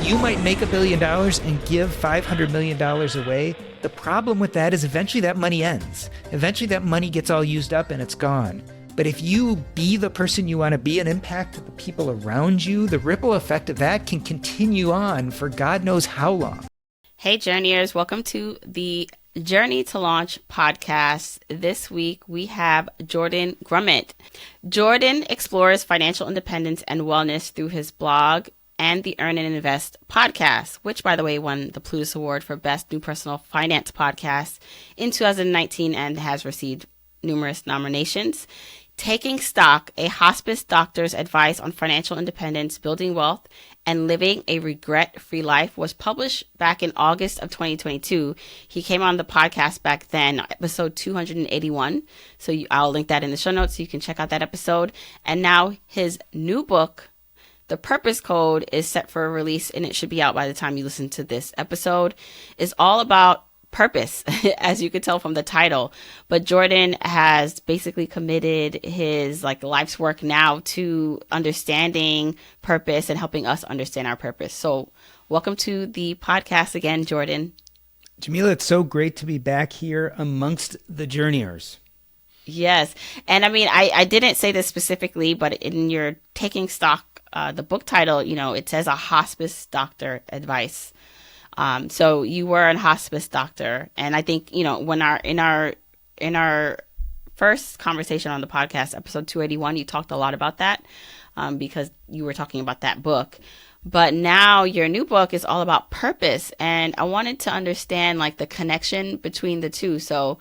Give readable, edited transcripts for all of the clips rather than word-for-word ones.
You might make $1 billion and give $500 million away. The problem with that is eventually that money ends. Eventually that money gets all used up and it's gone. But if you be the person you want to be and impact the people around you, the ripple effect of that can continue on for God knows how long. Hey, Journeyers, welcome to the Journey to Launch podcast. This week we have Jordan Grumet. Jordan explores financial independence and wellness through his blog and the Earn and Invest podcast, which, by the way, won the Plutus Award for Best New Personal Finance Podcast in 2019 and has received numerous nominations. Taking Stock, a hospice doctor's advice on financial independence, building wealth, and living a regret-free life was published back in August of 2022. He came on the podcast back then, episode 281. So I'll link that in the show notes so you can check out that episode. And now his new book, The Purpose Code, is set for a release, and it should be out by the time you listen to this episode. It's all about purpose, as you could tell from the title. But Jordan has basically committed his life's work now to understanding purpose and helping us understand our purpose. So welcome to the podcast again, Jordan. Jamila, it's so great to be back here amongst the journeyers. Yes. And I mean, I didn't say this specifically, but in your Taking Stock, the book title, it says a hospice doctor advice. So you were a hospice doctor, and I think, when in our first conversation on the podcast, episode 281, you talked a lot about that, because you were talking about that book. But now your new book is all about purpose, and I wanted to understand the connection between the two. So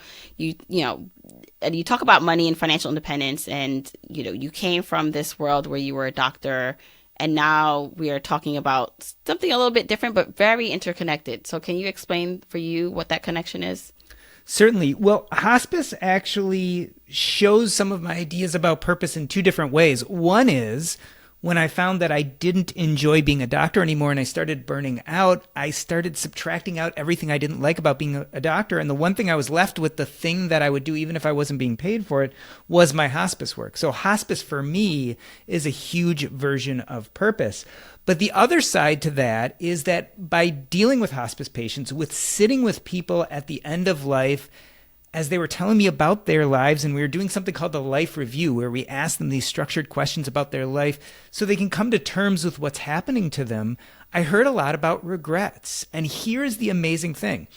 and you talk about money and financial independence, and you came from this world where you were a doctor. And now we are talking about something a little bit different, but very interconnected. So can you explain for you what that connection is? Certainly. Well, hospice actually shows some of my ideas about purpose in two different ways. One is when I found that I didn't enjoy being a doctor anymore and I started burning out, I started subtracting out everything I didn't like about being a doctor. And the one thing I was left with, the thing that I would do even if I wasn't being paid for it, was my hospice work. So hospice for me is a huge version of purpose. But the other side to that is that by dealing with hospice patients, with sitting with people at the end of life, as they were telling me about their lives, and we were doing something called the life review, where we ask them these structured questions about their life so they can come to terms with what's happening to them, I heard a lot about regrets. And here's the amazing thing.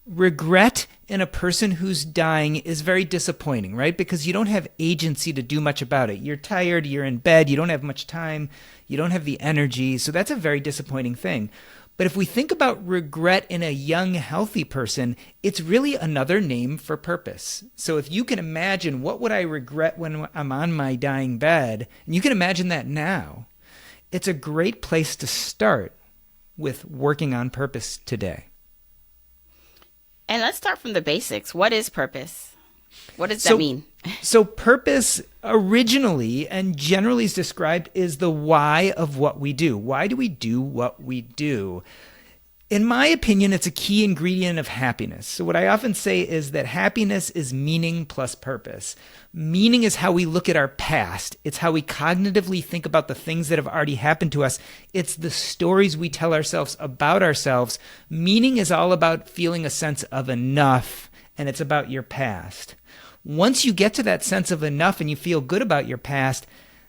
Regret in a person who's dying is very disappointing, right? Because you don't have agency to do much about it. You're tired, you're in bed, you don't have much time, you don't have the energy. So that's a very disappointing thing. But if we think about regret in a young, healthy person, it's really another name for purpose. So if you can imagine, what would I regret when I'm on my dying bed? And you can imagine that now. It's a great place to start with working on purpose today. And let's start from the basics. What is purpose? What does that mean? So purpose originally and generally is described as the why of what we do. Why do we do what we do? In my opinion, it's a key ingredient of happiness. So what I often say is that happiness is meaning plus purpose. Meaning is how we look at our past. It's how we cognitively think about the things that have already happened to us. It's the stories we tell ourselves about ourselves. Meaning is all about feeling a sense of enough, and it's about your past. Once you get to that sense of enough and you feel good about your past,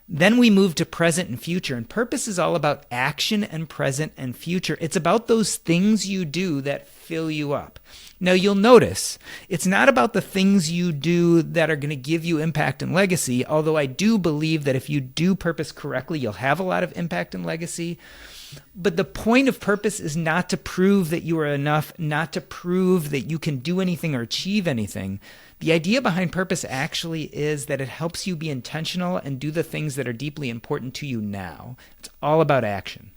then we move to present and future. And purpose is all about action and present and future. It's about those things you do that fill you up. Now, you'll notice it's not about the things you do that are going to give you impact and legacy, although I do believe that if you do purpose correctly, you'll have a lot of impact and legacy. But the point of purpose is not to prove that you are enough, not to prove that you can do anything or achieve anything. The idea behind purpose actually is that it helps you be intentional and do the things that are deeply important to you now. It's all about action.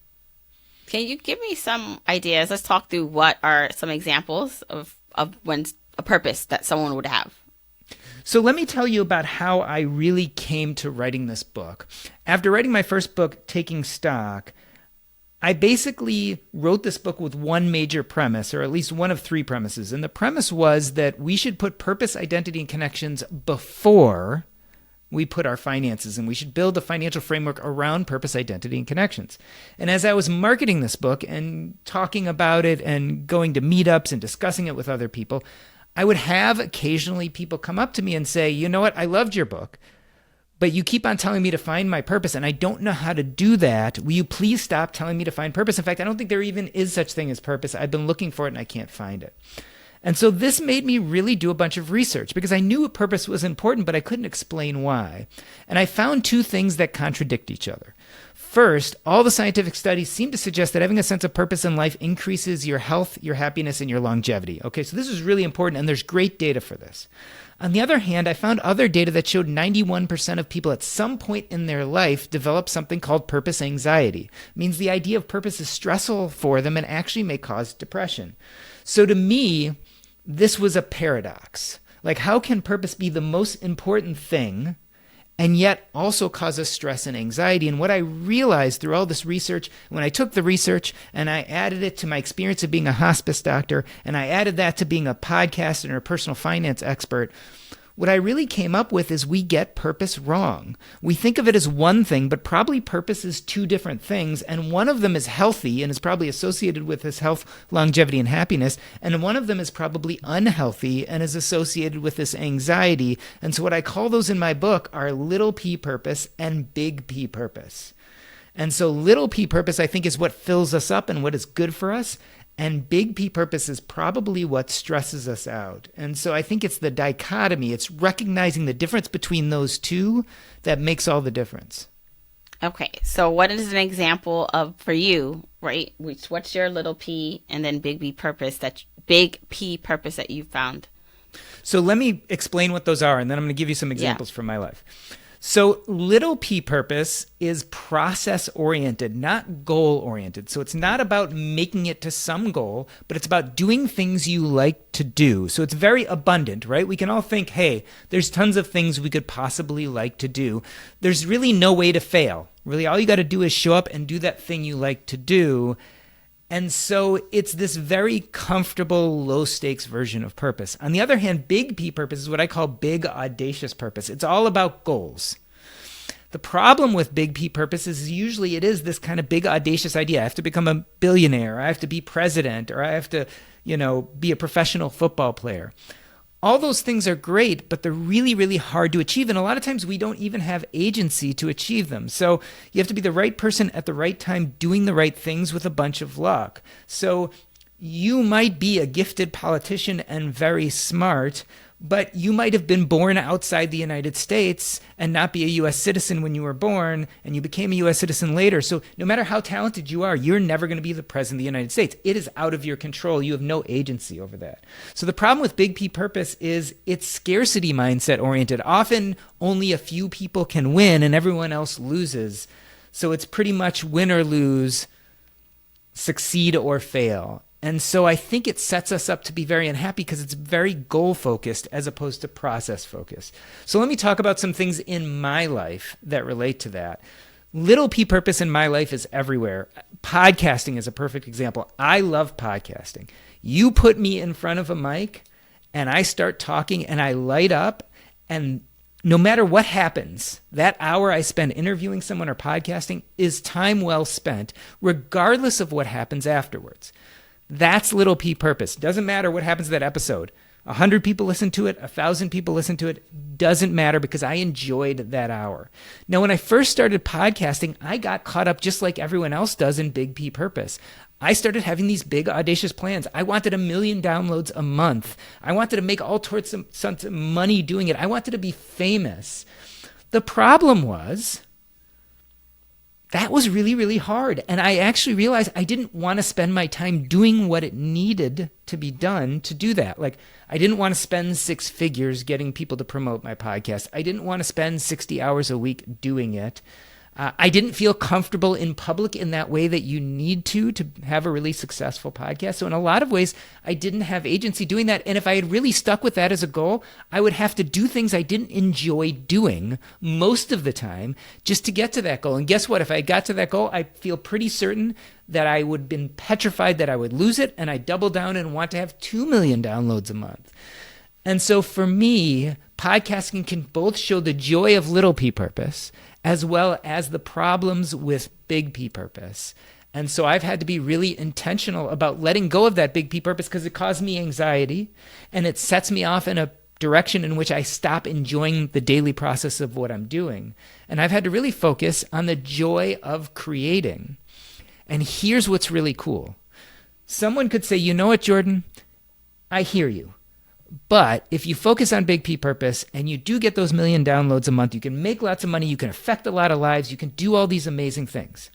Can you give me some ideas? Let's talk through what are some examples of when a purpose that someone would have. So let me tell you about how I really came to writing this book. After writing my first book, Taking Stock, I basically wrote this book with one major premise, or at least one of three premises. And the premise was that we should put purpose, identity, and connections before we put our finances, and we should build a financial framework around purpose, identity, and connections. And as I was marketing this book and talking about it and going to meetups and discussing it with other people, I would have occasionally people come up to me and say, you know what, I loved your book, but you keep on telling me to find my purpose, and I don't know how to do that. Will you please stop telling me to find purpose? In fact, I don't think there even is such thing as purpose. I've been looking for it and I can't find it. And so this made me really do a bunch of research because I knew purpose was important, but I couldn't explain why. And I found two things that contradict each other. First, all the scientific studies seem to suggest that having a sense of purpose in life increases your health, your happiness, and your longevity. Okay, so this is really important, and there's great data for this. On the other hand, I found other data that showed 91% of people at some point in their life develop something called purpose anxiety. It means the idea of purpose is stressful for them and actually may cause depression. So to me, this was a paradox. Like, how can purpose be the most important thing and yet also cause us stress and anxiety? And what I realized through all this research, when I took the research and I added it to my experience of being a hospice doctor, and I added that to being a podcaster and a personal finance expert, what I really came up with is we get purpose wrong. We think of it as one thing, but probably purpose is two different things. And one of them is healthy and is probably associated with this health, longevity, and happiness. And one of them is probably unhealthy and is associated with this anxiety. And so what I call those in my book are little p purpose and big P purpose. And so little p purpose, I think, is what fills us up and what is good for us. And big P purpose is probably what stresses us out. And so I think it's the dichotomy. It's recognizing the difference between those two that makes all the difference. Okay, so what is an example of, for you, right? What's your little p and then big P purpose that you found? So let me explain what those are, and then I'm going to give you some examples from my life. So little p purpose is process-oriented, not goal-oriented. So it's not about making it to some goal, but it's about doing things you like to do. So it's very abundant, right? We can all think, hey, there's tons of things we could possibly like to do. There's really no way to fail. Really, all you got to do is show up and do that thing you like to do. And so it's this very comfortable, low-stakes version of purpose. On the other hand, big P purpose is what I call big, audacious purpose. It's all about goals. The problem with big P purpose is usually it is this kind of big, audacious idea. I have to become a billionaire, or I have to be president, or I have to, be a professional football player. All those things are great, but they're really, really hard to achieve. And a lot of times we don't even have agency to achieve them. So you have to be the right person at the right time doing the right things with a bunch of luck. So you might be a gifted politician and very smart, but you might have been born outside the United States and not be a U.S. citizen when you were born, and you became a U.S. citizen later. So no matter how talented you are, you're never going to be the president of the United States. It is out of your control. You have no agency over that. So the problem with big P purpose is it's scarcity mindset oriented. Often only a few people can win and everyone else loses. So it's pretty much win or lose, succeed or fail. And so I think it sets us up to be very unhappy because it's very goal-focused as opposed to process-focused. So let me talk about some things in my life that relate to that. Little P purpose in my life is everywhere. Podcasting is a perfect example. I love podcasting. You put me in front of a mic and I start talking and I light up, and no matter what happens, that hour I spend interviewing someone or podcasting is time well spent, regardless of what happens afterwards. That's little P purpose. Doesn't matter what happens to that episode. 100 people listen to it, 1,000 people listen to it. Doesn't matter because I enjoyed that hour. Now, when I first started podcasting, I got caught up just like everyone else does in big P purpose. I started having these big, audacious plans. I wanted 1 million downloads a month. I wanted to make all sorts of money doing it. I wanted to be famous. The problem was that was really, really hard. And I actually realized I didn't want to spend my time doing what it needed to be done to do that. Like, I didn't want to spend 6 figures getting people to promote my podcast. I didn't want to spend 60 hours a week doing it. I didn't feel comfortable in public in that way that you need to have a really successful podcast. So in a lot of ways, I didn't have agency doing that. And if I had really stuck with that as a goal, I would have to do things I didn't enjoy doing most of the time just to get to that goal. And guess what? If I got to that goal, I feel pretty certain that I would have been petrified that I would lose it, and I double down and want to have 2 million downloads a month. And so for me, podcasting can both show the joy of little p purpose as well as the problems with big P purpose. And so I've had to be really intentional about letting go of that big P purpose because it caused me anxiety and it sets me off in a direction in which I stop enjoying the daily process of what I'm doing. And I've had to really focus on the joy of creating. And here's what's really cool. Someone could say, you know what, Jordan? I hear you. But if you focus on big P purpose and you do get those 1 million downloads a month, you can make lots of money, you can affect a lot of lives, you can do all these amazing things.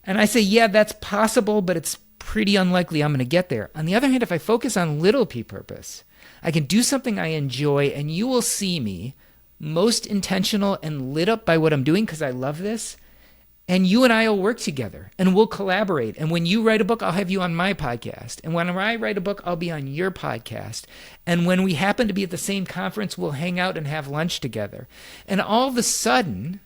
And I say, yeah, that's possible, but it's pretty unlikely I'm going to get there. On the other hand, if I focus on little p purpose, I can do something I enjoy, and you will see me most intentional and lit up by what I'm doing because I love this. And you and I will work together and we'll collaborate. And when you write a book, I'll have you on my podcast. And when I write a book, I'll be on your podcast. And when we happen to be at the same conference, we'll hang out and have lunch together. And all of a sudden,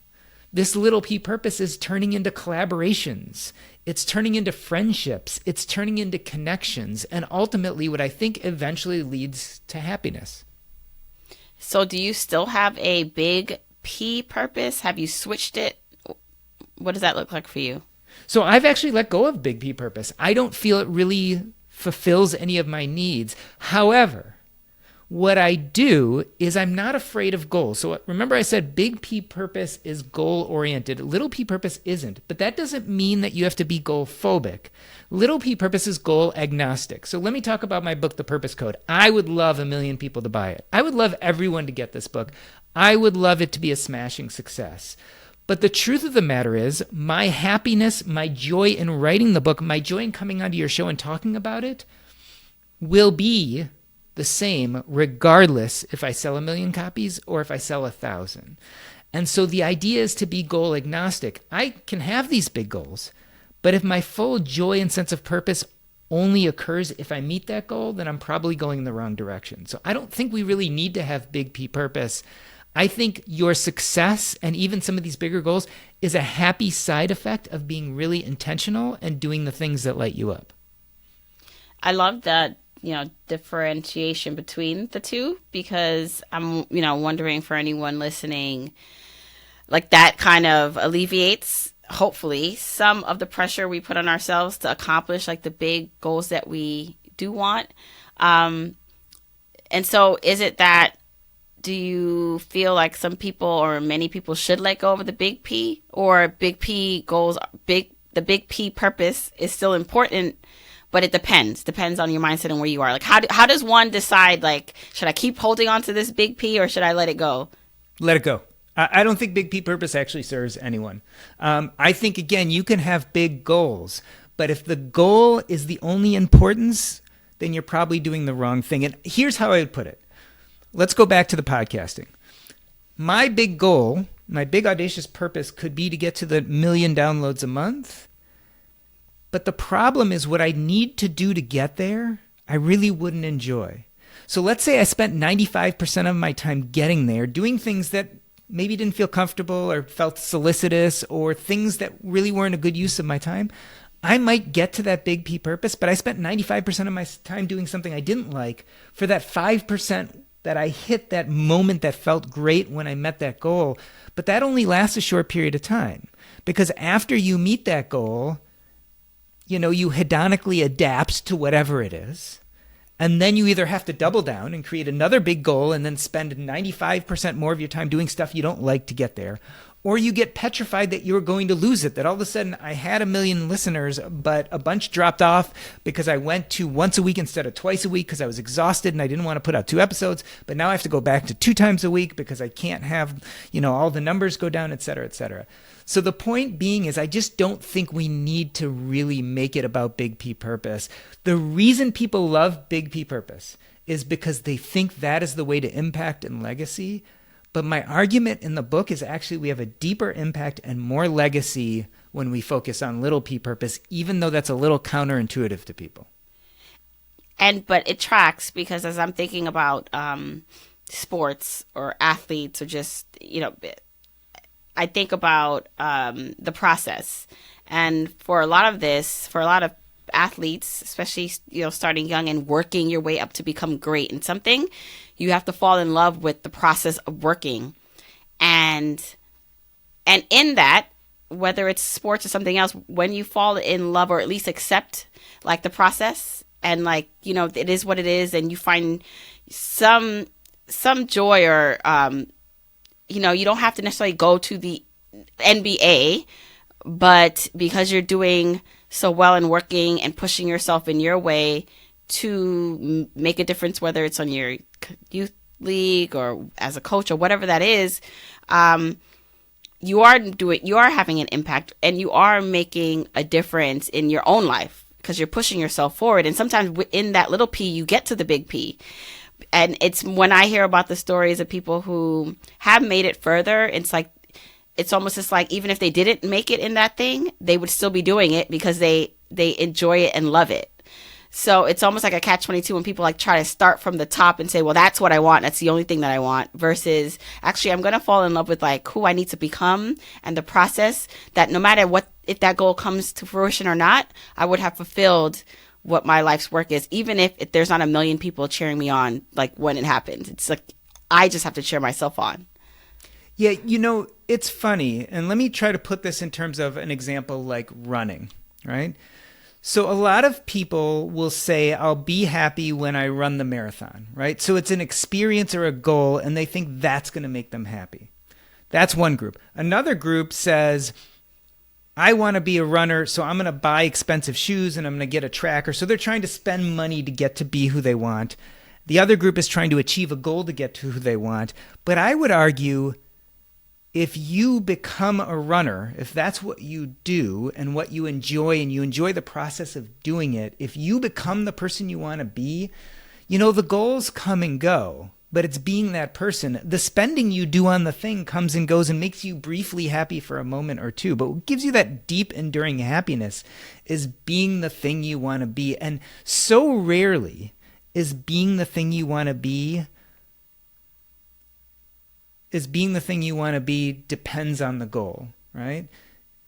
this little p purpose is turning into collaborations. It's turning into friendships. It's turning into connections. And ultimately, what I think eventually leads to happiness. So do you still have a big P purpose? Have you switched it? What does that look like for you? So I've actually let go of big P purpose. I don't feel it really fulfills any of my needs. However, what I do is I'm not afraid of goals. So remember I said big P purpose is goal-oriented. Little p purpose isn't. But that doesn't mean that you have to be goal-phobic. Little p purpose is goal-agnostic. So let me talk about my book, The Purpose Code. I would love 1 million people to buy it. I would love everyone to get this book. I would love it to be a smashing success. But the truth of the matter is, my happiness, my joy in writing the book, my joy in coming onto your show and talking about it will be the same regardless if I sell 1 million copies or if I sell 1,000. And so the idea is to be goal agnostic. I can have these big goals, but if my full joy and sense of purpose only occurs if I meet that goal, then I'm probably going in the wrong direction. So I don't think we really need to have big P purpose. I think your success and even some of these bigger goals is a happy side effect of being really intentional and doing the things that light you up. I love that, differentiation between the two because I'm, wondering for anyone listening, like that kind of alleviates, hopefully, some of the pressure we put on ourselves to accomplish like the big goals that we do want. And so is it that do you feel like some people or many people should let go of the big P or big P goals? The big P purpose is still important, but it depends on your mindset and where you are. Like how does one decide, like, should I keep holding on to this big P or should I let it go? Let it go. I don't think big P purpose actually serves anyone. I think, again, you can have big goals, but if the goal is the only importance, then you're probably doing the wrong thing. And here's how I would put it. Let's go back to the podcasting. My big goal, my big audacious purpose could be to get to the 1 million downloads a month. But the problem is what I need to do to get there, I really wouldn't enjoy. So let's say I spent 95% of my time getting there, doing things that maybe didn't feel comfortable or felt solicitous or things that really weren't a good use of my time. I might get to that big P purpose, but I spent 95% of my time doing something I didn't like for that 5% that I hit that moment that felt great when I met that goal. But that only lasts a short period of time because after you meet that goal, you hedonically adapt to whatever it is. And then you either have to double down and create another big goal and then spend 95% more of your time doing stuff you don't like to get there. Or you get petrified that you're going to lose it, that all of a sudden I had 1 million listeners, but a bunch dropped off because I went to once a week instead of twice a week because I was exhausted and I didn't want to put out 2 episodes. But now I have to go back to 2 times a week because I can't have, all the numbers go down, et cetera, et cetera. So the point being is I just don't think we need to really make it about big P purpose. The reason people love big P purpose is because they think that is the way to impact and legacy. But my argument in the book is actually we have a deeper impact and more legacy when we focus on little P purpose, even though that's a little counterintuitive to people. But it tracks because as I'm thinking about sports or athletes or just, I think about the process. And for a lot of athletes, especially, starting young and working your way up to become great in something, You have to fall in love with the process of working. And in that, whether it's sports or something else, when you fall in love or at least accept like the process and like, it is what it is, and you find some joy or, you don't have to necessarily go to the NBA, but because you're doing so well and working and pushing yourself in your way to make a difference, whether it's on your youth league or as a coach or whatever that is, you are having an impact and you are making a difference in your own life because you're pushing yourself forward. And sometimes in that little P, you get to the big P. And it's when I hear about the stories of people who have made it further, it's almost just like even if they didn't make it in that thing, they would still be doing it because they enjoy it and love it. So it's almost like a catch-22 when people like try to start from the top and say, well, that's what I want. That's the only thing that I want, versus actually I'm going to fall in love with like who I need to become and the process that no matter what, if that goal comes to fruition or not, I would have fulfilled what my life's work is, even if there's not a million people cheering me on, like when it happens. It's like, I just have to cheer myself on. Yeah. It's funny. And let me try to put this in terms of an example like running, right? So a lot of people will say, I'll be happy when I run the marathon, right? So it's an experience or a goal, and they think that's going to make them happy. That's one group. Another group says, I want to be a runner, so I'm going to buy expensive shoes and I'm going to get a tracker. So they're trying to spend money to get to be who they want. The other group is trying to achieve a goal to get to who they want. But I would argue, if you become a runner, if that's what you do and what you enjoy, and you enjoy the process of doing it, if you become the person you want to be, the goals come and go, but it's being that person. The spending you do on the thing comes and goes and makes you briefly happy for a moment or two. But what gives you that deep, enduring happiness is being the thing you want to be. And so rarely is being the thing you want to be depends on the goal, right?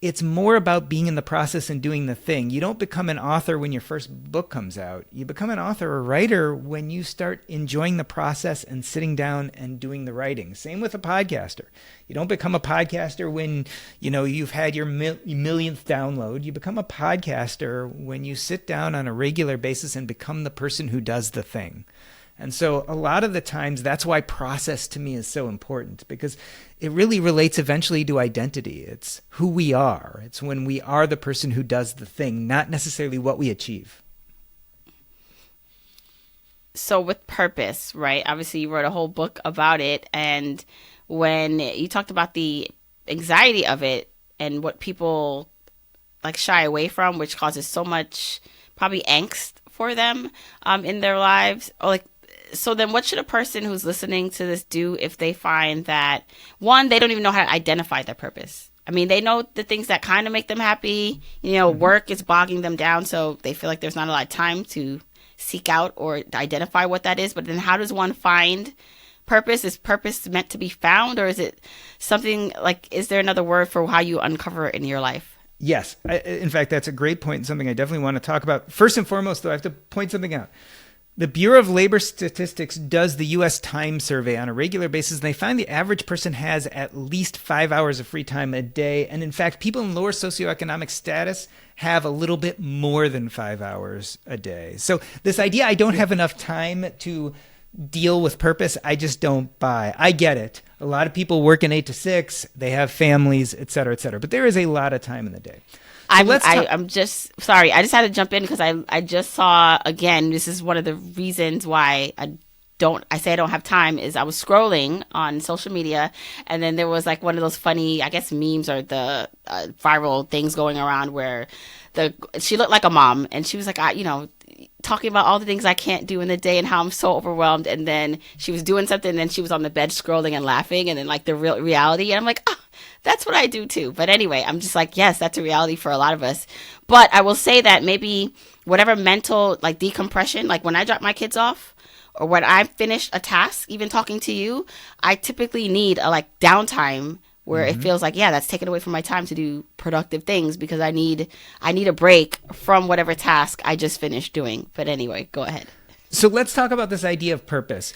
It's more about being in the process and doing the thing. You don't become an author when your first book comes out. You become an author or writer when you start enjoying the process and sitting down and doing the writing. Same with a podcaster. You don't become a podcaster when, you've had your millionth download. You become a podcaster when you sit down on a regular basis and become the person who does the thing. And so a lot of the times, that's why process to me is so important, because it really relates eventually to identity. It's who we are. It's when we are the person who does the thing, not necessarily what we achieve. So with purpose, right? Obviously, you wrote a whole book about it. And when you talked about the anxiety of it and what people like shy away from, which causes so much probably angst for them in their lives, or like, so then what should a person who's listening to this do if they find that, one, they don't even know how to identify their purpose? I mean, they know the things that kind of make them happy. Work is bogging them down, so they feel like there's not a lot of time to seek out or identify what that is. But then how does one find purpose? Is purpose meant to be found, or is it something like, is there another word for how you uncover it in your life? Yes. In fact, that's a great point and something I definitely want to talk about. First and foremost, though, I have to point something out. The Bureau of Labor Statistics does the U.S. time survey on a regular basis, and they find the average person has at least 5 hours of free time a day. And in fact, people in lower socioeconomic status have a little bit more than 5 hours a day. So this idea, I don't have enough time to deal with purpose, I just don't buy. I get it. A lot of people work in 8 to 6. They have families, et cetera, et cetera. But there is a lot of time in the day. So I'm just sorry. I just had to jump in because I just saw, again, this is one of the reasons why I say I don't have time, is I was scrolling on social media, and then there was like one of those funny, I guess, memes or the viral things going around where she looked like a mom, and she was like, talking about all the things I can't do in the day and how I'm so overwhelmed. And then she was doing something, and then she was on the bed scrolling and laughing, and then like the real reality. And I'm like, that's what I do too. But anyway, I'm just like, yes, that's a reality for a lot of us. But I will say that maybe whatever mental like decompression, like when I drop my kids off or when I finish a task, even talking to you, I typically need a like downtime where it feels like, that's taken away from my time to do productive things, because I need a break from whatever task I just finished doing. But anyway, go ahead. So let's talk about this idea of purpose.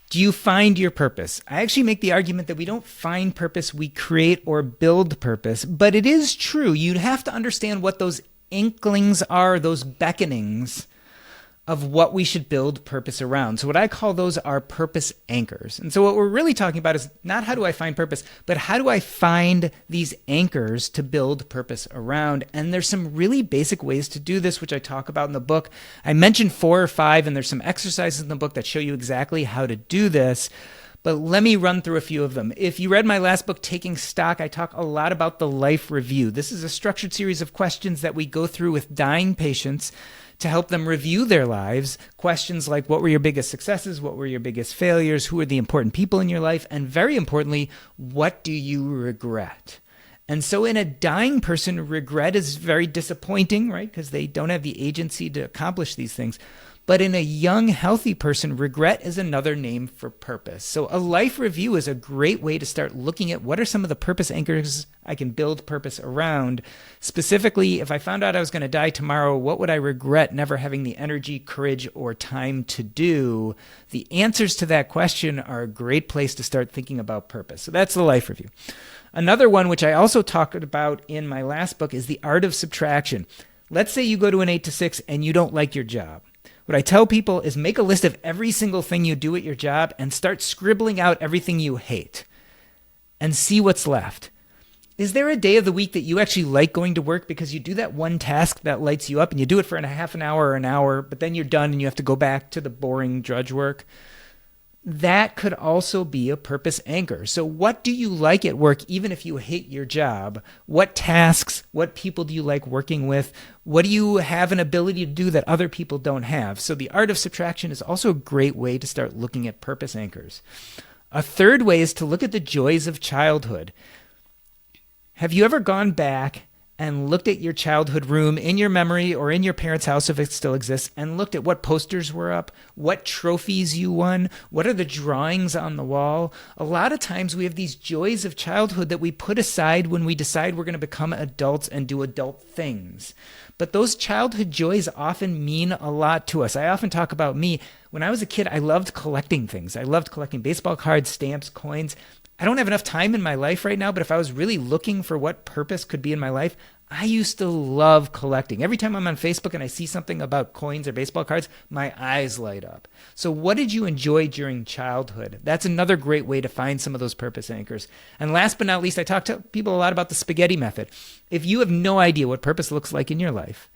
Do you find your purpose? I actually make the argument that we don't find purpose, we create or build purpose. But it is true. You'd have to understand what those inklings are, those beckonings of what we should build purpose around. So what I call those are purpose anchors. And so what we're really talking about is not how do I find purpose, but how do I find these anchors to build purpose around? And there's some really basic ways to do this, which I talk about in the book. I mentioned 4 or 5, and there's some exercises in the book that show you exactly how to do this. But let me run through a few of them. If you read my last book, Taking Stock, I talk a lot about the life review. This is a structured series of questions that we go through with dying patients to help them review their lives. Questions like, what were your biggest successes? What were your biggest failures? Who are the important people in your life? And very importantly, what do you regret? And so in a dying person, regret is very disappointing, right? Because they don't have the agency to accomplish these things. But in a young, healthy person, regret is another name for purpose. So a life review is a great way to start looking at what are some of the purpose anchors I can build purpose around. Specifically, if I found out I was going to die tomorrow, what would I regret never having the energy, courage, or time to do? The answers to that question are a great place to start thinking about purpose. So that's the life review. Another one, which I also talked about in my last book, is the art of subtraction. Let's say you go to an 8 to 6 and you don't like your job. What I tell people is make a list of every single thing you do at your job and start scribbling out everything you hate and see what's left. Is there a day of the week that you actually like going to work because you do that one task that lights you up and you do it for a half an hour or an hour, but then you're done and you have to go back to the boring drudge work? That could also be a purpose anchor. So what do you like at work, even if you hate your job? What tasks, what people do you like working with? What do you have an ability to do that other people don't have? So the art of subtraction is also a great way to start looking at purpose anchors. A third way is to look at the joys of childhood. Have you ever gone back and looked at your childhood room in your memory or in your parents' house, if it still exists, and looked at what posters were up, what trophies you won, what are the drawings on the wall? A lot of times we have these joys of childhood that we put aside when we decide we're going to become adults and do adult things. But those childhood joys often mean a lot to us. I often talk about me. When I was a kid, I loved collecting things. I loved collecting baseball cards, stamps, coins. I don't have enough time in my life right now, but if I was really looking for what purpose could be in my life, I used to love collecting. Every time I'm on Facebook and I see something about coins or baseball cards, my eyes light up. So what did you enjoy during childhood? That's another great way to find some of those purpose anchors. And last but not least, I talk to people a lot about the spaghetti method. If you have no idea what purpose looks like in your life,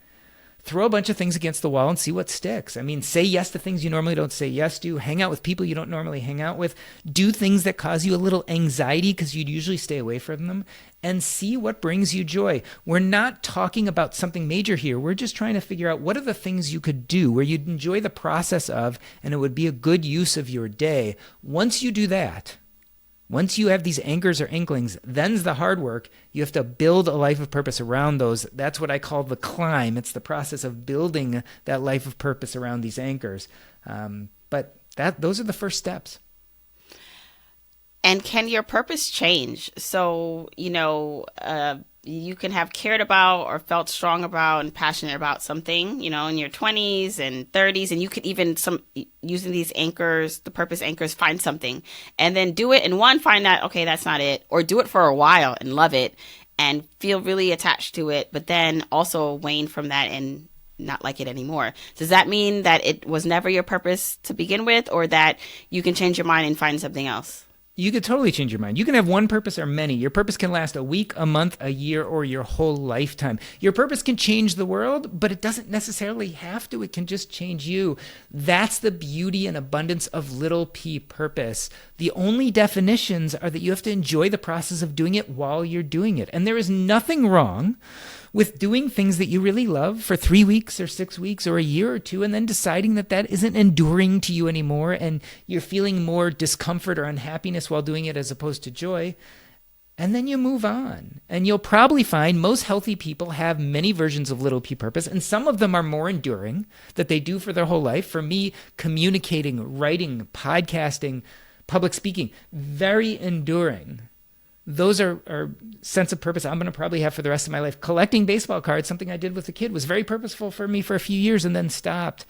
throw a bunch of things against the wall and see what sticks. I mean, say yes to things you normally don't say yes to. Hang out with people you don't normally hang out with. Do things that cause you a little anxiety because you'd usually stay away from them. And see what brings you joy. We're not talking about something major here. We're just trying to figure out what are the things you could do where you'd enjoy the process of, and it would be a good use of your day. Once you do that, once you have these anchors or inklings, then's the hard work. You have to build a life of purpose around those. That's what I call the climb. It's the process of building that life of purpose around these anchors. But those are the first steps. And can your purpose change? So, you can have cared about or felt strong about and passionate about something, in your 20s and 30s. And you could even, using these anchors, the purpose anchors, find something and then do it. And find out, okay, that's not it. Or do it for a while and love it and feel really attached to it. But then also wane from that and not like it anymore. Does that mean that it was never your purpose to begin with, or that you can change your mind and find something else? You could totally change your mind. You can have one purpose or many. Your purpose can last a week, a month, a year, or your whole lifetime. Your purpose can change the world, but it doesn't necessarily have to. It can just change you. That's the beauty and abundance of little p purpose. The only definitions are that you have to enjoy the process of doing it while you're doing it. And there is nothing wrong with doing things that you really love for 3 weeks or 6 weeks or a year or two, and then deciding that that isn't enduring to you anymore, and you're feeling more discomfort or unhappiness while doing it as opposed to joy. And then you move on. And you'll probably find most healthy people have many versions of little p purpose, and some of them are more enduring that they do for their whole life. For me, communicating, writing, podcasting, public speaking, very enduring. Those are sense of purpose I'm going to probably have for the rest of my life. Collecting baseball cards, something I did with a kid, was very purposeful for me for a few years and then stopped.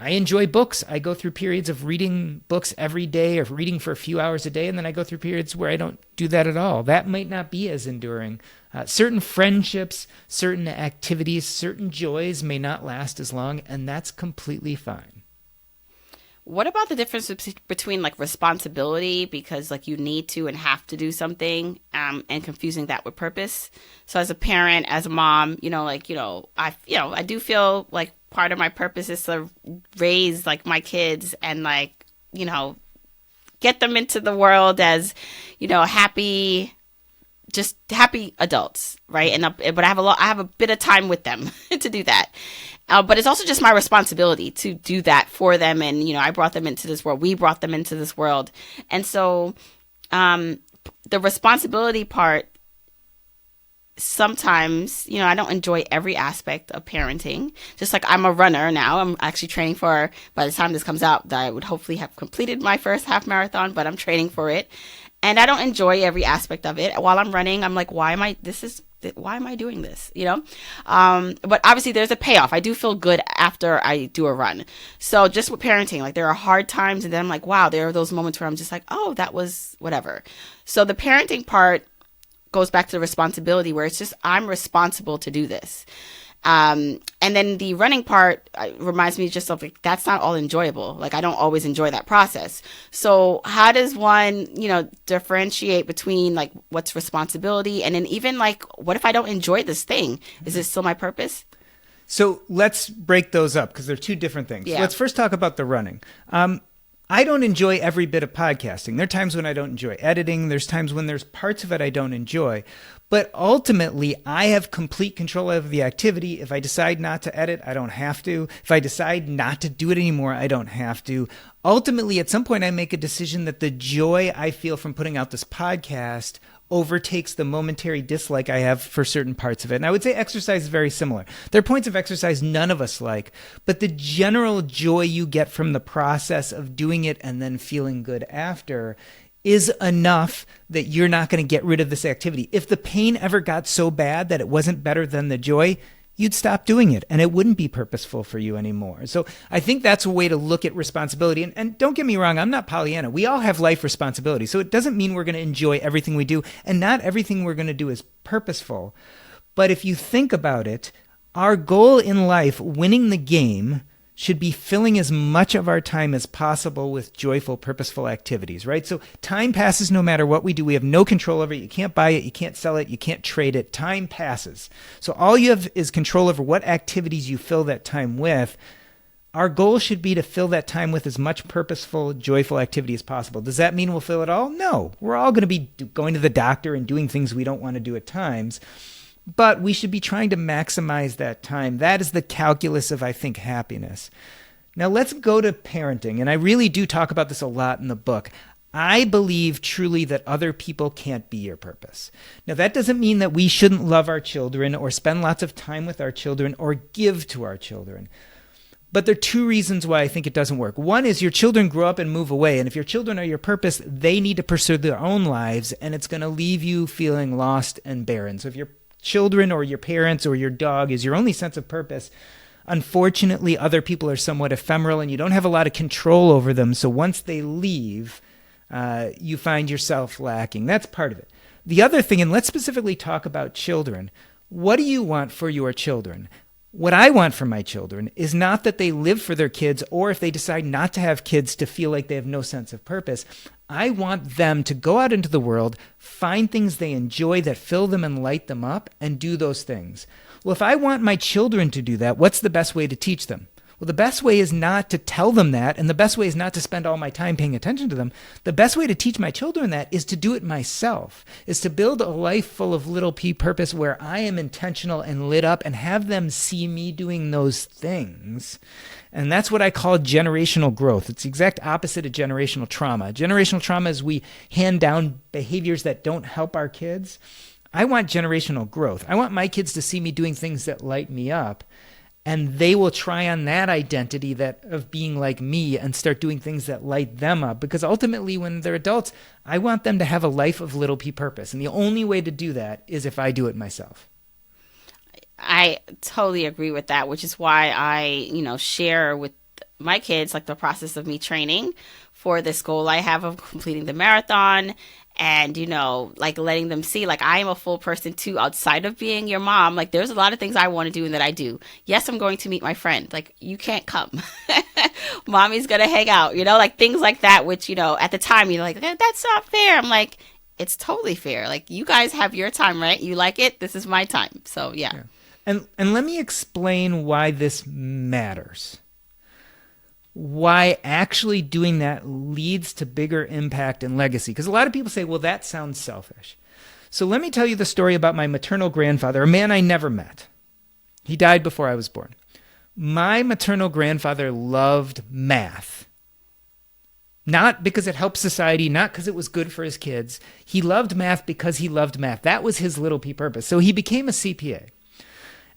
I enjoy books. I go through periods of reading books every day or reading for a few hours a day, and then I go through periods where I don't do that at all. That might not be as enduring. Certain friendships, certain activities, certain joys may not last as long, and that's completely fine. What about the difference between like responsibility because like you need to and have to do something, and confusing that with purpose? So as a parent, as a mom, I do feel like part of my purpose is to raise like my kids and like, get them into the world as, happy, just happy adults, right? But I have a bit of time with them to do that. But it's also just my responsibility to do that for them. And, I brought them into this world. We brought them into this world. And so the responsibility part, sometimes, I don't enjoy every aspect of parenting. Just like I'm a runner now. I'm actually training for, by the time this comes out, that I would hopefully have completed my first half marathon, but I'm training for it. And I don't enjoy every aspect of it. While I'm running, I'm like, why am I doing this? But obviously there's a payoff. I do feel good after I do a run. So just with parenting, like there are hard times and then I'm like, wow, there are those moments where I'm just like, oh, that was whatever. So the parenting part goes back to the responsibility where it's just, I'm responsible to do this. And then the running part reminds me just of like, that's not all enjoyable. Like I don't always enjoy that process. So how does one, differentiate between like what's responsibility and then even like, what if I don't enjoy this thing? Is it still my purpose? So let's break those up because they're two different things. Yeah. Let's first talk about the running. I don't enjoy every bit of podcasting. There are times when I don't enjoy editing. There's times when there's parts of it I don't enjoy. But ultimately, I have complete control over the activity. If I decide not to edit, I don't have to. If I decide not to do it anymore, I don't have to. Ultimately, at some point, I make a decision that the joy I feel from putting out this podcast overtakes the momentary dislike I have for certain parts of it. And I would say exercise is very similar. There are points of exercise none of us like, but the general joy you get from the process of doing it and then feeling good after is enough that you're not going to get rid of this activity. If the pain ever got so bad that it wasn't better than the joy, you'd stop doing it and it wouldn't be purposeful for you anymore. So I think that's a way to look at responsibility. And don't get me wrong, I'm not Pollyanna. We all have life responsibility. So it doesn't mean we're going to enjoy everything we do, and not everything we're going to do is purposeful. But if you think about it, our goal in life, winning the game, should be filling as much of our time as possible with joyful, purposeful activities, right? So time passes no matter what we do. We have no control over it. You can't buy it. You can't sell it. You can't trade it. Time passes. So all you have is control over what activities you fill that time with. Our goal should be to fill that time with as much purposeful, joyful activity as possible. Does that mean we'll fill it all? No. We're all going to be going to the doctor and doing things we don't want to do at times. But we should be trying to maximize that time. That is the calculus of, I think, happiness. Now let's go to parenting. And I really do talk about this a lot in the book. I believe truly that other people can't be your purpose. Now that doesn't mean that we shouldn't love our children or spend lots of time with our children or give to our children. But there are two reasons why I think it doesn't work. One is your children grow up and move away. And if your children are your purpose, they need to pursue their own lives. And it's going to leave you feeling lost and barren. So if your children or your parents or your dog is your only sense of purpose, unfortunately, other people are somewhat ephemeral and you don't have a lot of control over them. So once they leave, you find yourself lacking. That's part of it. The other thing, and let's specifically talk about children. What do you want for your children? What I want for my children is not that they live for their kids, or if they decide not to have kids, to feel like they have no sense of purpose. I want them to go out into the world, find things they enjoy that fill them and light them up, and do those things. Well, if I want my children to do that, what's the best way to teach them? Well, the best way is not to tell them that, and the best way is not to spend all my time paying attention to them. The best way to teach my children that is to do it myself, is to build a life full of little p purpose where I am intentional and lit up and have them see me doing those things. And that's what I call generational growth. It's the exact opposite of generational trauma. Generational trauma is we hand down behaviors that don't help our kids. I want generational growth. I want my kids to see me doing things that light me up. And they will try on that identity that of being like me and start doing things that light them up. Because ultimately, when they're adults, I want them to have a life of little p purpose. And the only way to do that is if I do it myself. I totally agree with that, which is why I, share with my kids, like the process of me training for this goal I have of completing the marathon, and like letting them see, like, I am a full person too outside of being your mom. Like, there's a lot of things I want to do and that I do. Yes, I'm going to meet my friend. Like, you can't come. Mommy's gonna hang out, like things like that, which, at the time you're like, that's not fair. I'm like, it's totally fair. Like, you guys have your time, right? You like it, this is my time. So yeah. And let me explain why this matters. Why actually doing that leads to bigger impact and legacy. Because a lot of people say, well, that sounds selfish. So let me tell you the story about my maternal grandfather, a man I never met. He died before I was born. My maternal grandfather loved math. Not because it helped society, not because it was good for his kids. He loved math because he loved math. That was his little p purpose. So he became a CPA.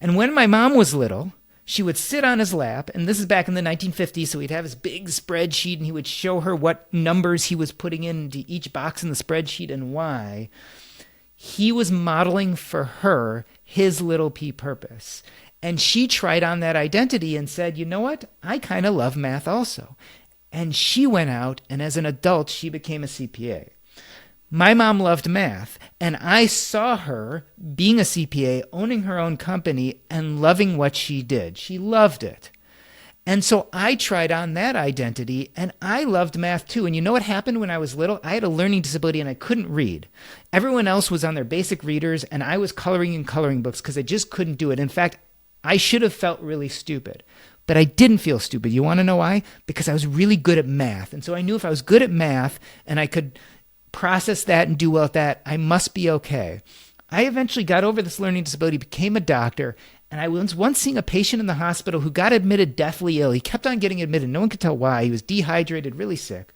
And when my mom was little, she would sit on his lap, and this is back in the 1950s, so he'd have his big spreadsheet, and he would show her what numbers he was putting into each box in the spreadsheet and why. He was modeling for her his little p purpose. And she tried on that identity and said, you know what? I kind of love math also. And she went out, and as an adult, she became a CPA. My mom loved math, and I saw her being a CPA, owning her own company, and loving what she did. She loved it. And so I tried on that identity, and I loved math too. And you know what happened when I was little? I had a learning disability, and I couldn't read. Everyone else was on their basic readers, and I was coloring in coloring books because I just couldn't do it. In fact, I should have felt really stupid. But I didn't feel stupid. You want to know why? Because I was really good at math. And so I knew if I was good at math and I could process that and do well at that, I must be okay. I eventually got over this learning disability, became a doctor, and I was once seeing a patient in the hospital who got admitted deathly ill. He kept on getting admitted. No one could tell why. He was dehydrated, really sick.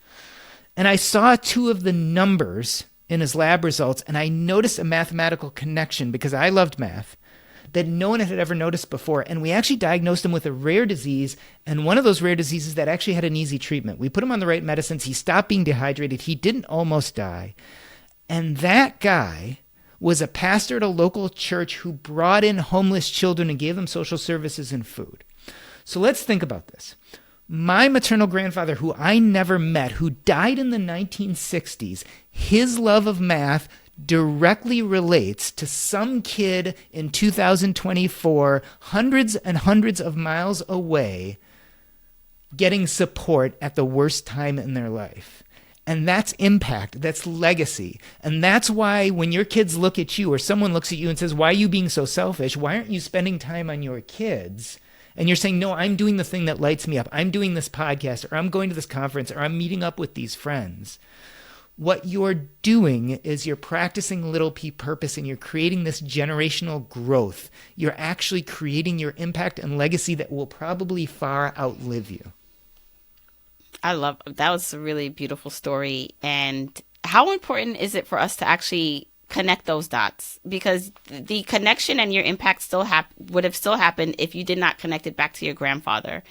And I saw two of the numbers in his lab results, and I noticed a mathematical connection because I loved math that no one had ever noticed before. And we actually diagnosed him with a rare disease, and one of those rare diseases that actually had an easy treatment. We put him on the right medicines. He stopped being dehydrated. He didn't almost die. And that guy was a pastor at a local church who brought in homeless children and gave them social services and food. So let's think about this. My maternal grandfather, who I never met, who died in the 1960s, his love of math directly relates to some kid in 2024, hundreds and hundreds of miles away, getting support at the worst time in their life. And that's impact, that's legacy. And that's why when your kids look at you or someone looks at you and says, why are you being so selfish? Why aren't you spending time on your kids? And you're saying, no, I'm doing the thing that lights me up. I'm doing this podcast, or I'm going to this conference, or I'm meeting up with these friends. What you're doing is you're practicing little p purpose, and you're creating this generational growth. You're actually creating your impact and legacy that will probably far outlive you. I love that. Was a really beautiful story. And how important is it for us to actually connect those dots? Because the connection and your impact still would have still happened if you did not connect it back to your grandfather.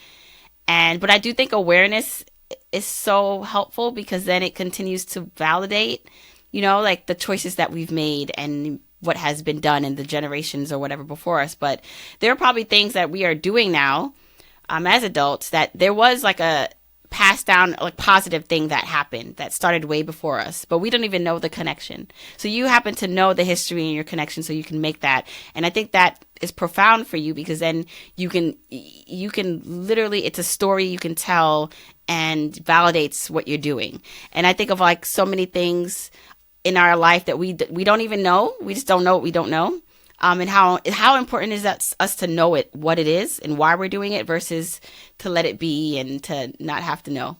But I do think awareness is so helpful, because then it continues to validate, like the choices that we've made and what has been done in the generations or whatever before us. But there are probably things that we are doing now as adults that there was like a passed down, like, positive thing that happened that started way before us, but we don't even know the connection. So you happen to know the history and your connection, so you can make that. And I think that is profound for you, because then you can literally, it's a story you can tell and validates what you're doing. And I think of like so many things in our life that we don't even know. We just don't know what we don't know. And how important is that us to know it, what it is and why we're doing it, versus to let it be and to not have to know.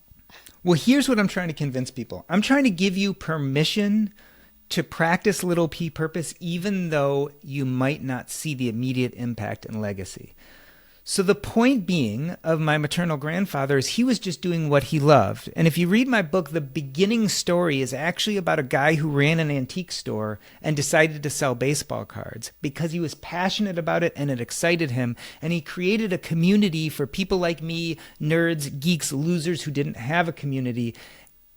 Well, here's what I'm trying to convince people. I'm trying to give you permission to practice little p purpose, even though you might not see the immediate impact and legacy. So the point being of my maternal grandfather is he was just doing what he loved. And if you read my book, the beginning story is actually about a guy who ran an antique store and decided to sell baseball cards because he was passionate about it and it excited him. And he created a community for people like me, nerds, geeks, losers who didn't have a community.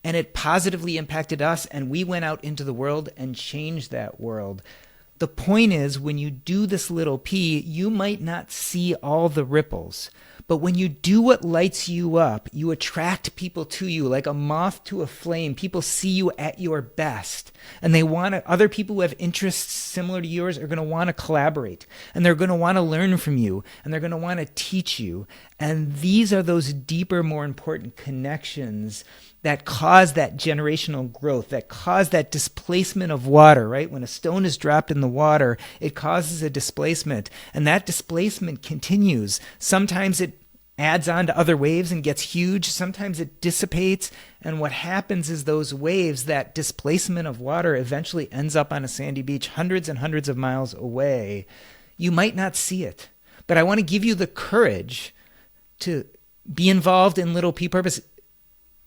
And it positively impacted us, and we went out into the world and changed that world. The point is, when you do this little P, you might not see all the ripples. But when you do what lights you up, you attract people to you like a moth to a flame. People see you at your best. And they want to, other people who have interests similar to yours are going to want to collaborate. And they're going to want to learn from you. And they're going to want to teach you. And these are those deeper, more important connections that cause that generational growth, that cause that displacement of water, right? When a stone is dropped in the water, it causes a displacement, and that displacement continues. Sometimes it adds on to other waves and gets huge. Sometimes it dissipates, and what happens is those waves, that displacement of water, eventually ends up on a sandy beach hundreds and hundreds of miles away. You might not see it, but I want to give you the courage to be involved in Little P Purpose.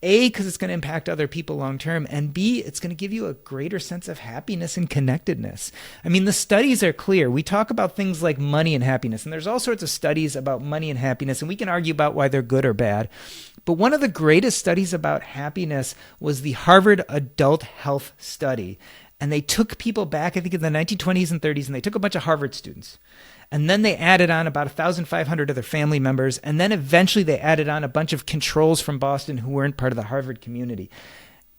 A, because it's going to impact other people long term, and B, it's going to give you a greater sense of happiness and connectedness. I mean, the studies are clear. We talk about things like money and happiness, and there's all sorts of studies about money and happiness, and we can argue about why they're good or bad. But one of the greatest studies about happiness was the Harvard Adult Health Study. And they took people back, I think, in the 1920s and 30s, and they took a bunch of Harvard students. And then they added on about 1,500 of their family members. And then eventually they added on a bunch of controls from Boston who weren't part of the Harvard community.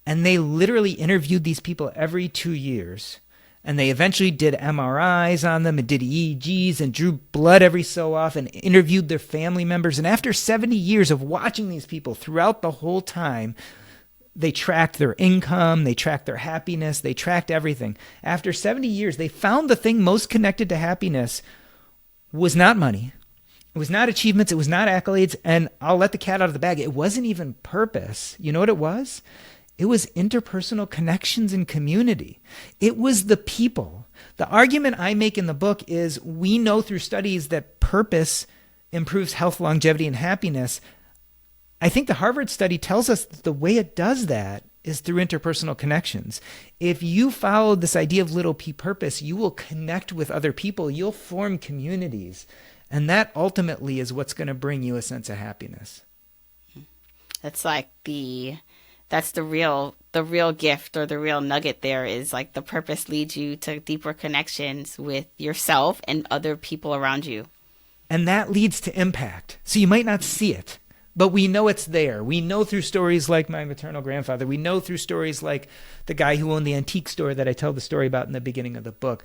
And they literally interviewed these people every 2 years. And they eventually did MRIs on them and did EEGs and drew blood every so often, interviewed their family members. And after 70 years of watching these people throughout the whole time, they tracked their income, they tracked their happiness, they tracked everything. After 70 years, they found the thing most connected to happiness was not money. It was not achievements. It was not accolades. And I'll let the cat out of the bag. It wasn't even purpose. You know what it was? It was interpersonal connections and community. It was the people. The argument I make in the book is we know through studies that purpose improves health, longevity, and happiness. I think the Harvard study tells us that the way it does that is through interpersonal connections. If you follow this idea of Little P Purpose, you will connect with other people. You'll form communities. And that ultimately is what's going to bring you a sense of happiness. That's like that's the real gift, or the real nugget there, is like the purpose leads you to deeper connections with yourself and other people around you. And that leads to impact. So you might not see it, but we know it's there. We know through stories like my maternal grandfather. We know through stories like the guy who owned the antique store that I tell the story about in the beginning of the book.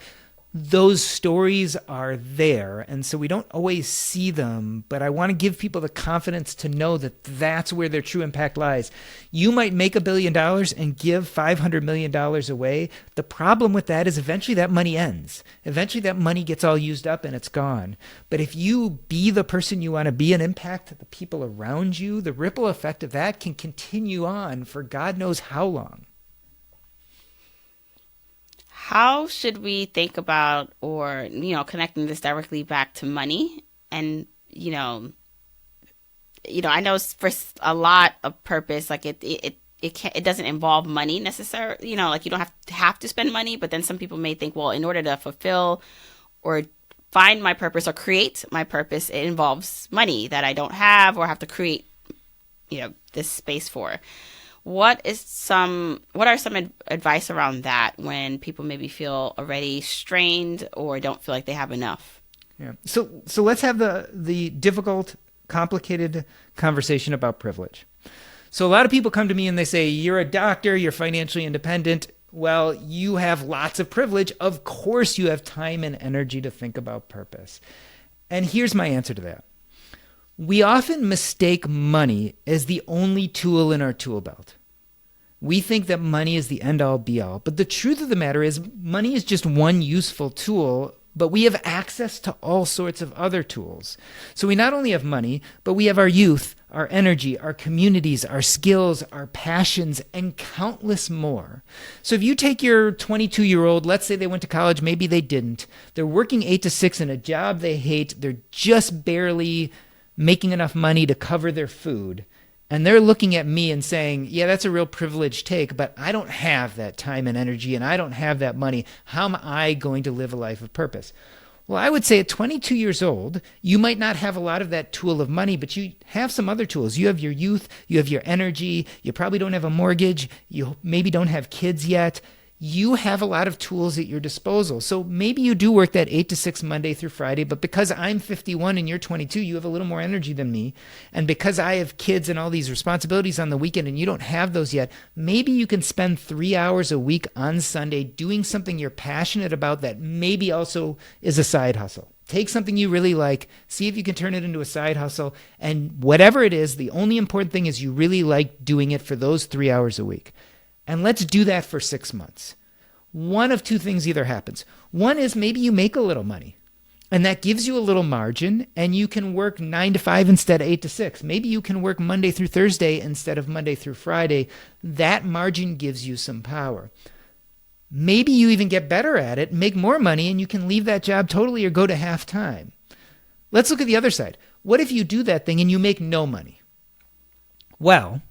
Those stories are there, and so we don't always see them, but I want to give people the confidence to know that that's where their true impact lies. You might make $1 billion and give $500 million away. The problem with that is eventually that money ends. Eventually that money gets all used up and it's gone. But if you be the person you want to be and impact the people around you, the ripple effect of that can continue on for God knows how long. How should we think about, or, connecting this directly back to money? And, I know for a lot of purpose, like it doesn't involve money necessarily, like you don't have to spend money, but then some people may think, well, in order to fulfill or find my purpose or create my purpose, it involves money that I don't have or have to create, this space for. What are some advice around that when people maybe feel already strained or don't feel like they have enough? Yeah. So let's have the difficult, complicated conversation about privilege. So a lot of people come to me and they say, you're a doctor, you're financially independent. Well, you have lots of privilege. Of course you have time and energy to think about purpose. And here's my answer to that. We often mistake money as the only tool in our tool belt. We think that money is the end-all, be-all. But the truth of the matter is money is just one useful tool, but we have access to all sorts of other tools. So we not only have money, but we have our youth, our energy, our communities, our skills, our passions, and countless more. So if you take your 22-year-old, let's say they went to college, maybe they didn't. They're working 8 to 6 in a job they hate. They're just barely making enough money to cover their food. And they're looking at me and saying, yeah, that's a real privileged take, but I don't have that time and energy and I don't have that money. How am I going to live a life of purpose? Well, I would say at 22 years old, you might not have a lot of that tool of money, but you have some other tools. You have your youth, you have your energy, you probably don't have a mortgage, you maybe don't have kids yet. you have a lot of tools at your disposal. So maybe you do work that 8 to 6 Monday through Friday, but because I'm 51 and you're 22, you have a little more energy than me. And because I have kids and all these responsibilities on the weekend and you don't have those yet, maybe you can spend 3 hours a week on Sunday doing something you're passionate about that maybe also is a side hustle. Take something you really like, see if you can turn it into a side hustle, and whatever it is, the only important thing is you really like doing it for those 3 hours a week. And let's do that for 6 months. One of two things either happens. One is maybe you make a little money, and that gives you a little margin, and you can work 9 to 5 instead of 8 to 6. Maybe you can work Monday through Thursday instead of Monday through Friday. That margin gives you some power. Maybe you even get better at it, make more money, and you can leave that job totally or go to half-time. Let's look at the other side. What if you do that thing and you make no money? Well,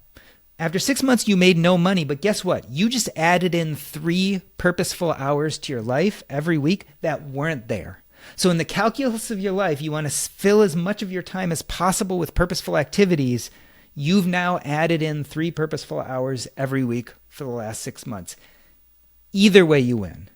after 6 months, you made no money, but guess what? You just added in 3 purposeful hours to your life every week that weren't there. So in the calculus of your life, you want to fill as much of your time as possible with purposeful activities. You've now added in 3 purposeful hours every week for the last 6 months. Either way, you win.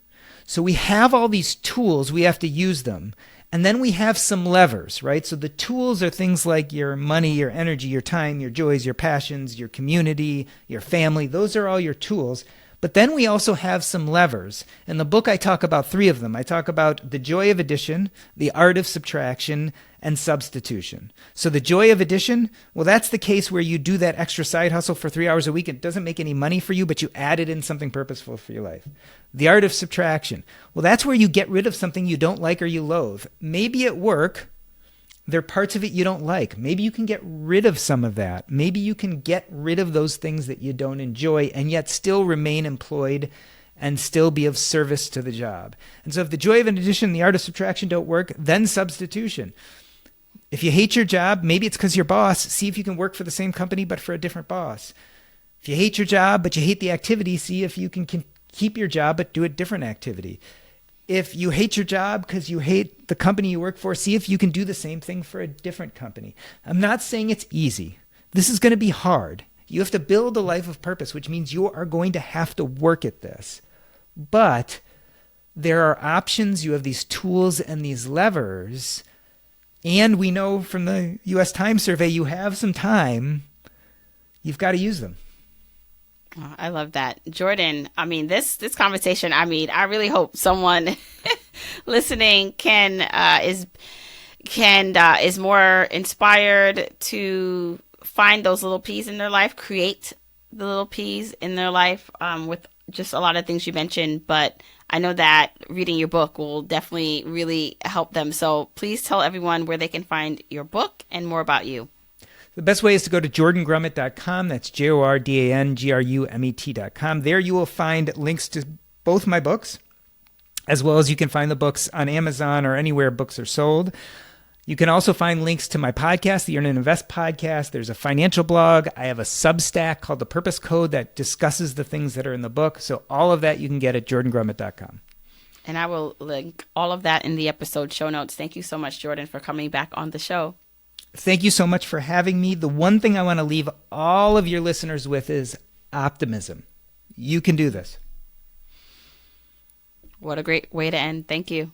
So we have all these tools. We have to use them. And then we have some levers, right? So the tools are things like your money, your energy, your time, your joys, your passions, your community, your family. Those are all your tools. But then we also have some levers. In the book, I talk about 3 of them. I talk about the joy of addition, the art of subtraction, and substitution. So the joy of addition, well, that's the case where you do that extra side hustle for 3 hours a week. It doesn't make any money for you, but you added in something purposeful for your life. The art of subtraction, well, that's where you get rid of something you don't like or you loathe. Maybe at work, there are parts of it you don't like. Maybe you can get rid of some of that. Maybe you can get rid of those things that you don't enjoy and yet still remain employed and still be of service to the job. And so if the joy of addition, the art of subtraction don't work, then substitution. If you hate your job, maybe it's because your boss. See if you can work for the same company but for a different boss. If you hate your job but you hate the activity, see if you can keep your job but do a different activity. If you hate your job because you hate the company you work for, see if you can do the same thing for a different company. I'm not saying it's easy. This is going to be hard. You have to build a life of purpose, which means you are going to have to work at this. But there are options. You have these tools and these levers. And we know from the U.S. Time survey, you have some time. You've got to use them. Oh, I love that. Jordan, I mean, this conversation, I mean, I really hope someone listening is more inspired to find those little P's in their life, create the little P's in their life with just a lot of things you mentioned. But I know that reading your book will definitely really help them. So please tell everyone where they can find your book and more about you. The best way is to go to jordangrumet.com. That's JORDANGRUMET.com. There you will find links to both my books, as well as you can find the books on Amazon or anywhere books are sold. You can also find links to my podcast, the Earn and Invest podcast. There's a financial blog. I have a Substack called The Purpose Code that discusses the things that are in the book. So all of that you can get at jordangrumet.com. And I will link all of that in the episode show notes. Thank you so much, Jordan, for coming back on the show. Thank you so much for having me. The one thing I want to leave all of your listeners with is optimism. You can do this. What a great way to end. Thank you.